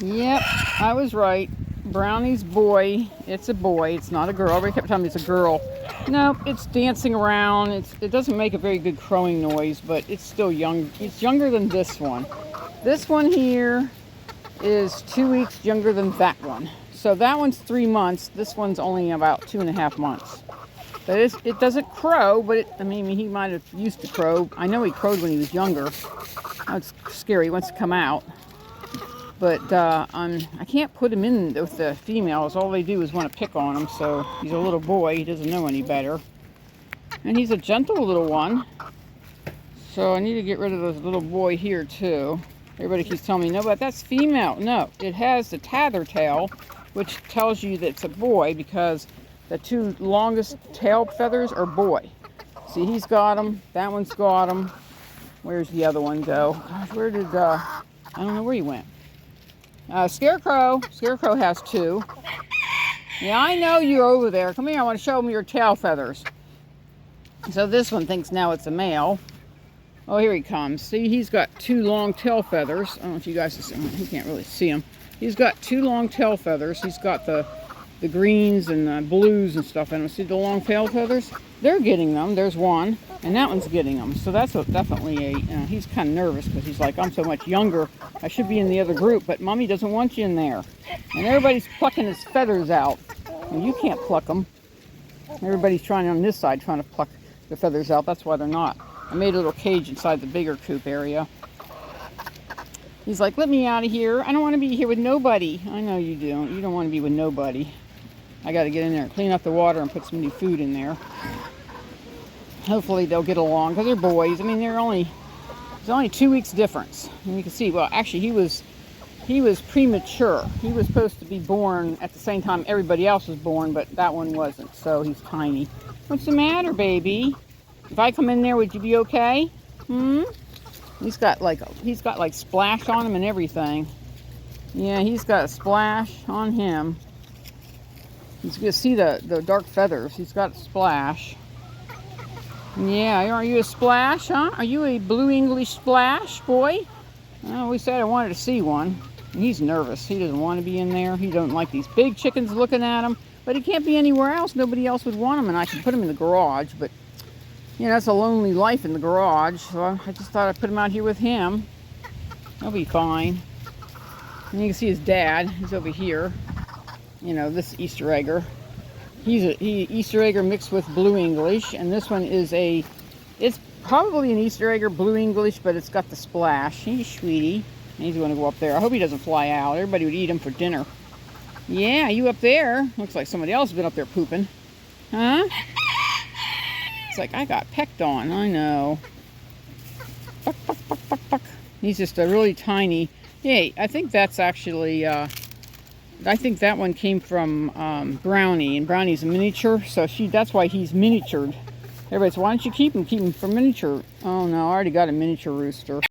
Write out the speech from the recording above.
Yep, I was right. Brownie's boy. It's a boy. It's not a girl. Everybody kept telling me it's a girl. Nope, it's dancing around. It doesn't make a very good crowing noise, but it's still young. It's younger than this one. This one here is 2 weeks younger than that one. So that one's 3 months. This one's only about 2.5 months. But it doesn't crow, but I mean, he might have used to crow. I know he crowed when he was younger. That's scary. He wants to come out. But I can't put him in with the females. All they do is want to pick on him. So he's a little boy. He doesn't know any better. And he's a gentle little one. So I need to get rid of this little boy here too. Everybody keeps telling me, no, but that's female. No, it has the tather tail, which tells you that it's a boy because the 2 longest tail feathers are boy. See, he's got them. That one's got them. Where's the other one go? Gosh, where did, I don't know where he went. Scarecrow. Scarecrow has 2. Yeah, I know you're over there. Come here, I want to show them your tail feathers. So this one thinks now it's a male. Oh, here he comes. See, he's got 2 long tail feathers. I don't know if you guys can see him. You can't really see him. He's got 2 long tail feathers. He's got the greens and the blues and stuff in him. See the long tail feathers? They're getting them. There's one, and that one's getting them. So that's definitely he's kind of nervous because he's like, I'm so much younger. I should be in the other group, but Mommy doesn't want you in there. And everybody's plucking his feathers out. And you can't pluck them. Everybody's trying on this side, trying to pluck the feathers out. That's why they're not. I made a little cage inside the bigger coop area. He's like, let me out of here. I don't want to be here with nobody. I know you don't. You don't want to be with nobody. I got to get in there and clean up the water and put some new food in there. Hopefully they'll get along because they're boys. I mean, there's only 2 weeks difference. And you can see, well, actually he was premature. He was supposed to be born at the same time everybody else was born, but that one wasn't. So he's tiny. What's the matter, baby? If I come in there, would you be okay? He's got like splash on him and everything. Yeah, he's got a splash on him. You can see the dark feathers. He's got a splash. Yeah, are you a splash, huh? Are you a blue English splash, boy? Well, we said I wanted to see one. And he's nervous. He doesn't want to be in there. He don't like these big chickens looking at him. But he can't be anywhere else. Nobody else would want him. And I can put him in the garage. But, you know, it's a lonely life in the garage. So I just thought I'd put him out here with him. He'll be fine. And you can see his dad. He's over here. You know, this Easter Egger. He's Easter Egger mixed with Blue English, and this one is it's probably an Easter Egger Blue English, but it's got the splash. He's sweetie. He's going to go up there. I hope he doesn't fly out. Everybody would eat him for dinner. Yeah, you up there. Looks like somebody else has been up there pooping. Huh? It's like, I got pecked on. I know. Buck, buck, buck, buck, buck. He's just a really tiny... Hey, I think that's actually... I think that one came from Brownie, and Brownie's a miniature, so that's why he's miniatured. Everybody's, why don't you keep him for miniature? Oh no, I already got a miniature rooster.